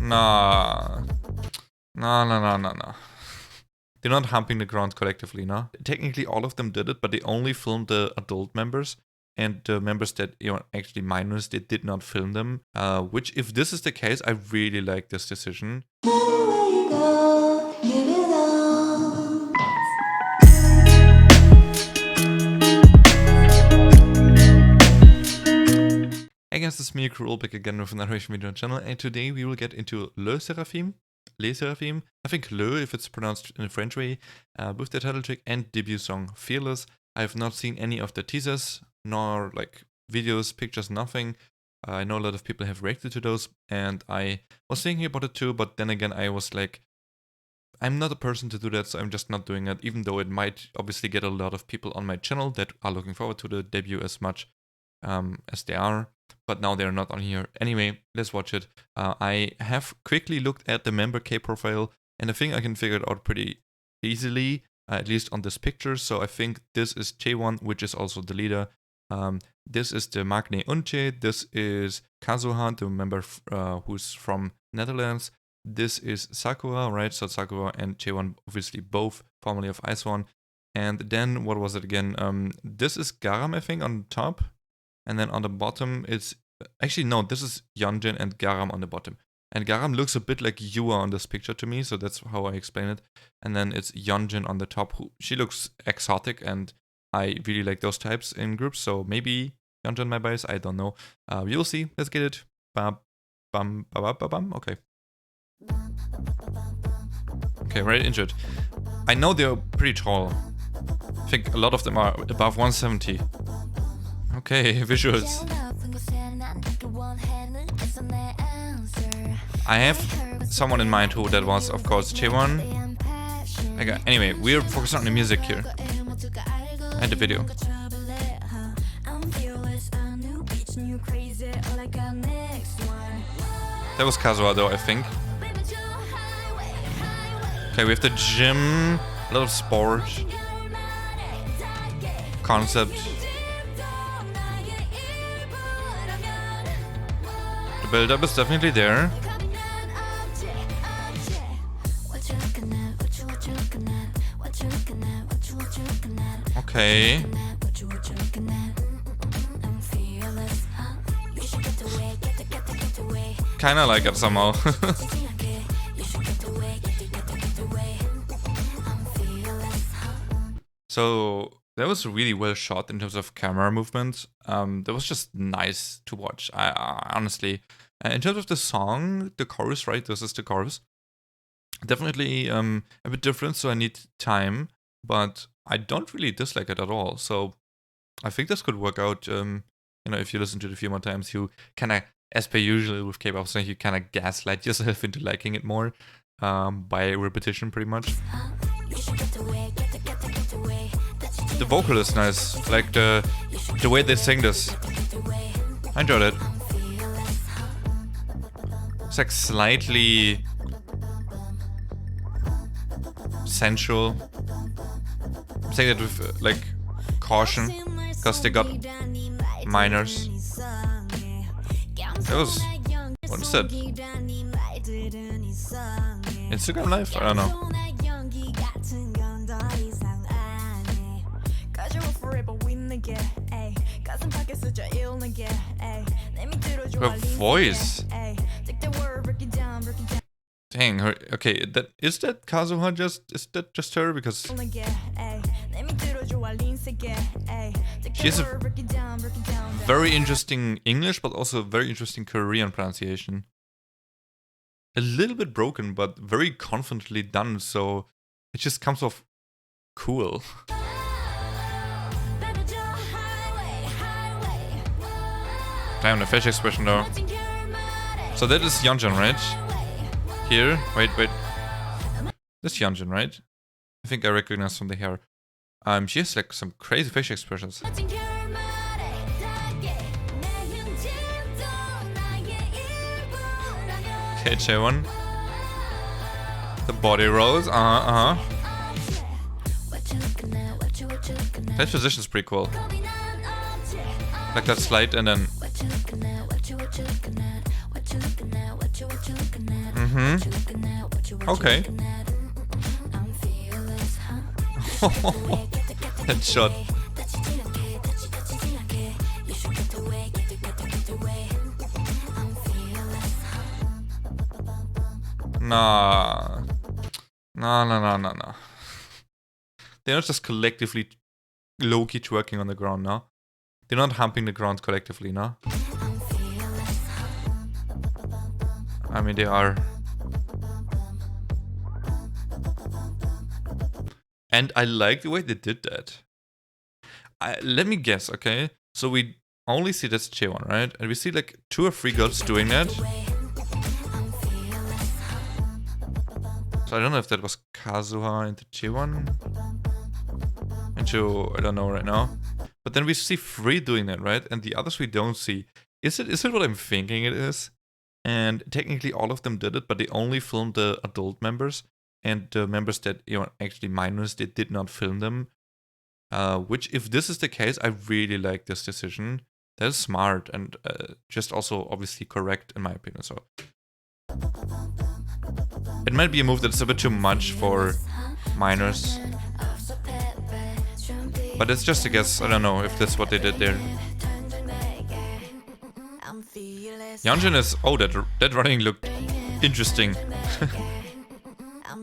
Nah. No. They're not humping the ground collectively, no? Technically, all of them did it, but they only filmed the adult members. And the members that, you know, actually minors, they did not film them. Which, if this is the case, I really like this decision. Hey guys, this is me, Cruel, back again with another reaction video on the channel, and today we will get into 르세라핌. I think Le, if it's pronounced in a French way, with the title track and debut song Fearless. I have not seen any of the teasers, nor like videos, pictures, nothing. I know a lot of people have reacted to those, and I was thinking about it too, but then again I was like, I'm not a person to do that, so I'm just not doing it, even though it might obviously get a lot of people on my channel that are looking forward to the debut as much as they are. But now they're not on here. Anyway, let's watch it. I have quickly looked at the member K profile, and I think I can figure it out pretty easily, at least on this picture. So I think this is Chaewon, which is also the leader. This is the Magne Unche. This is Kazuha, the member who's from Netherlands. This is Sakura, right? So Sakura and Chaewon, obviously both formerly of IZ*ONE. And then, what was it again? This is Garam, I think, on top. And then on the bottom is, actually no, this is Yeonjin and Garam on the bottom. And Garam looks a bit like Yua on this picture to me, so that's how I explain it. And then it's Yeonjin on the top, she looks exotic, and I really like those types in groups, so maybe Yeonjin my bias, I don't know. We will see, let's get it. Okay. Okay, right into it. I know they're pretty tall. I think a lot of them are above 170. Okay, visuals. I have someone in mind who that was, of course, Chaewon. Okay, anyway, we're focusing on the music here. And the video. That was Kazuha though, I think. Okay, we have the gym, a lot of sport. Concept. The build-up is definitely there. Okay. Kinda like it somehow. So that was really well shot in terms of camera movement. That was just nice to watch. I honestly, in terms of the song, the chorus, right? This is the chorus. Definitely a bit different, so I need time. But I don't really dislike it at all. So I think this could work out. You know, if you listen to it a few more times, you kind of, as per usual with K-pop songs, you kind of gaslight yourself into liking it more by repetition, pretty much. The vocal is nice, like the way they sing this. I enjoyed it. It's like slightly sensual. I'm saying that with like caution, because they got minors. That was, what is that? Instagram Live? I don't know. Her voice. Dang, her. Okay, is that Kazuha? Is that just her? Because she has a very interesting English, but also very interesting Korean pronunciation. A little bit broken, but very confidently done. So it just comes off cool. Damn, the face expression though. So that is Yeonjin, right? Here, wait. This is Yeonjin, right? I think I recognize from the hair. She has like some crazy facial expressions. Okay, Chaewon. The body rolls, That position is pretty cool. Like that slide and then. Okay. Headshot. Nah. Nah. They're not just collectively low-key twerking on the ground, no? They're not humping the ground collectively, no? I mean, they are. And I like the way they did that. Let me guess, okay? So we only see that's Chaewon, right? And we see like 2 or 3 girls doing that. So I don't know if that was Kazuha into Chaewon. Into, I don't know right now. But then we see 3 doing that, right? And the others we don't see. Is it what I'm thinking it is? And technically all of them did it, but they only filmed the adult members. And the members that, you know, actually minors, they did not film them. Which, if this is the case, I really like this decision. That is smart and just also obviously correct in my opinion. So it might be a move that's a bit too much for minors. But it's just a guess. I don't know if that's what they did there. Yeonjun is... Oh, that running looked interesting.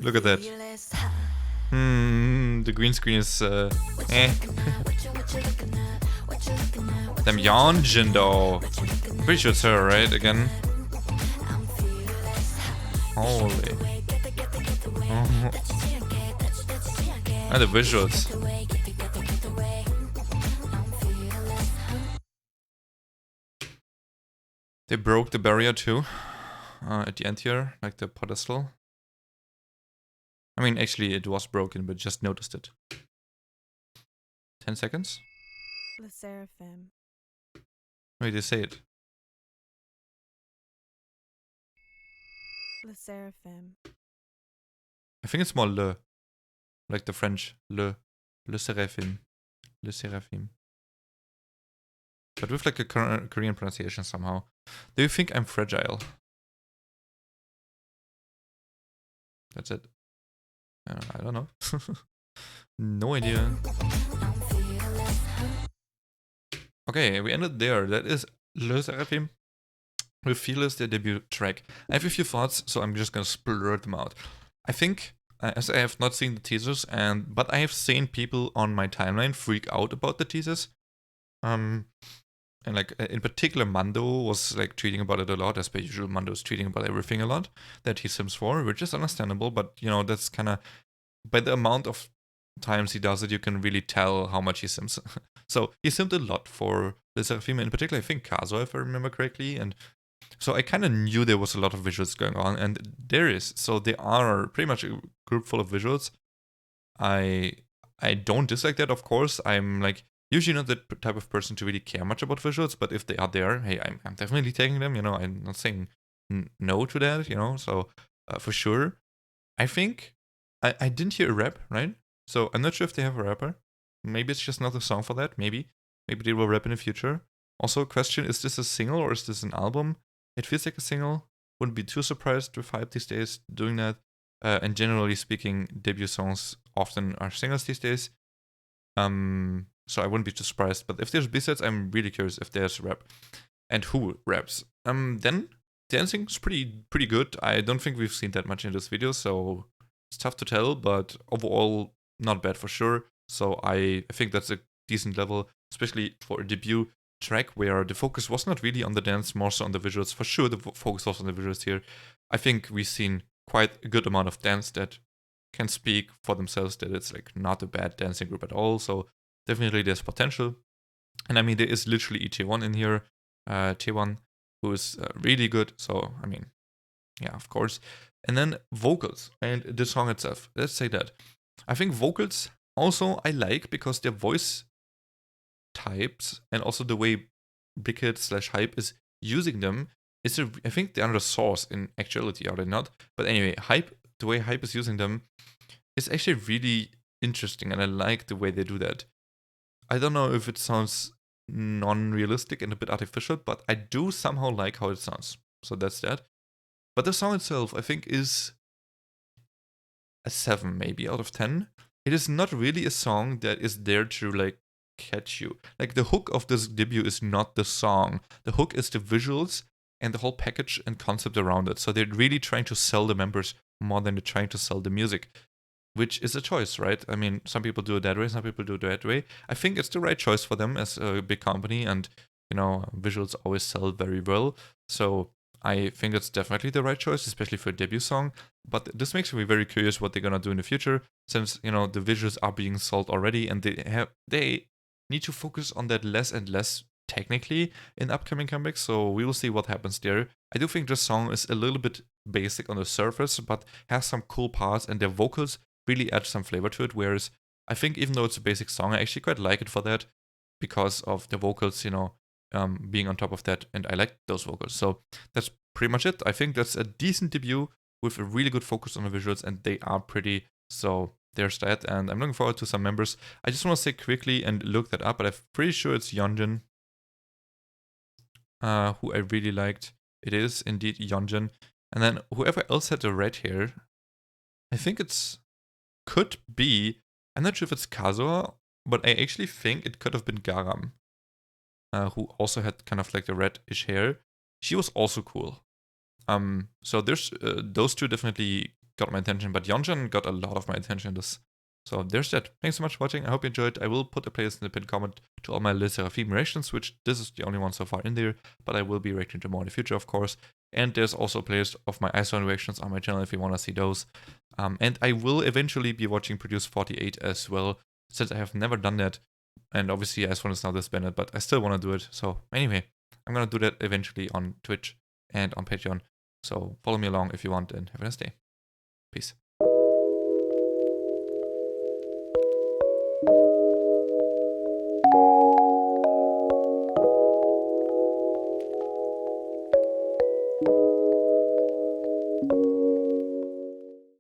Look at that. The green screen is eh. Damn, Yeonjun though. Pretty sure it's her, right? Again. Holy. Oh. And the visuals. They broke the barrier too. At the end here, like the pedestal. I mean, actually, it was broken, but just noticed it. 10 seconds? 르세라핌. Wait, they say it. 르세라핌. I think it's more le. Like the French. Le. SSERAFIM. SSERAFIM. But with like a Korean pronunciation somehow. Do you think I'm fragile? That's it. I don't know. No idea. Okay, we ended there. That is 르세라핌 with Fearless, their debut track. I have a few thoughts, so I'm just gonna splurt them out. I think, as I have not seen the teasers, but I have seen people on my timeline freak out about the teasers. And like in particular, Mando was like tweeting about it a lot, as per usual. Mando is tweeting about everything a lot that he sims for, which is understandable. But you know, that's kind of, by the amount of times he does it, you can really tell how much he sims. So he simmed a lot for 르세라핌, in particular, I think Kazuha, if I remember correctly. And so I kind of knew there was a lot of visuals going on, and there is. So they are pretty much a group full of visuals. I don't dislike that, of course. I'm like usually not the type of person to really care much about visuals, but if they are there, hey, I'm definitely taking them. You know, I'm not saying no to that. You know, so for sure. I think I didn't hear a rap, right? So I'm not sure if they have a rapper. Maybe it's just not a song for that. Maybe they will rap in the future. Also, question: is this a single or is this an album? It feels like a single. Wouldn't be too surprised with HYBE these days doing that. And generally speaking, debut songs often are singles these days. So I wouldn't be too surprised. But if there's B-sides, I'm really curious if there's rap and who raps. Then dancing's pretty good. I don't think we've seen that much in this video, so it's tough to tell. But overall, not bad for sure. So I think that's a decent level, especially for a debut track where the focus was not really on the dance, more so on the visuals. For sure, the focus was on the visuals here. I think we've seen quite a good amount of dance that can speak for themselves, that it's like not a bad dancing group at all. So definitely there's potential. And I mean, there is literally Chaewon in here, Chaewon, who is really good. So, I mean, yeah, of course. And then vocals and the song itself. Let's say that. I think vocals also I like because their voice types and also the way Brickhead/HYBE is using them is, I think they're the source in actuality, are they not? But anyway, the way HYBE is using them is actually really interesting, and I like the way they do that. I don't know if it sounds non-realistic and a bit artificial, but I do somehow like how it sounds. So that's that. But the song itself, I think, is a 7 maybe out of 10. It is not really a song that is there to like catch you. Like the hook of this debut is not the song. The hook is the visuals and the whole package and concept around it. So they're really trying to sell the members more than they're trying to sell the music, which is a choice, right? I mean, some people do it that way, some people do it that way. I think it's the right choice for them as a big company, and visuals always sell very well. So I think it's definitely the right choice, especially for a debut song. But this makes me very curious what they're gonna do in the future, since the visuals are being sold already, and they need to focus on that less and less technically in upcoming comebacks. So we will see what happens there. I do think this song is a little bit basic on the surface, but has some cool parts, and their vocals really add some flavor to it. Whereas I think even though it's a basic song, I actually quite like it for that because of the vocals, being on top of that, and I like those vocals. So that's pretty much it. I think that's a decent debut with a really good focus on the visuals, and they are pretty. So there's that, and I'm looking forward to some members. I just want to say quickly and look that up, but I'm pretty sure it's Yeonjun, who I really liked. It is indeed Yeonjun. And then whoever else had the red hair, I think could be, I'm not sure if it's Kazuha, but I actually think it could have been Garam, who also had kind of like the reddish hair. She was also cool. So there's those two definitely got my attention, but Yeonjun got a lot of my attention in this. So there's that. Thanks so much for watching. I hope you enjoyed. I will put a playlist in the pinned comment to all my 르세라핌 reactions, which this is the only one so far in there, but I will be reacting to more in the future, of course. And there's also a playlist of my ISO reactions on my channel if you want to see those. And I will eventually be watching Produce 48 as well, since I have never done that. And obviously IS1 is now disbanded, but I still want to do it. So anyway, I'm going to do that eventually on Twitch and on Patreon. So follow me along if you want, and have a nice day. Peace.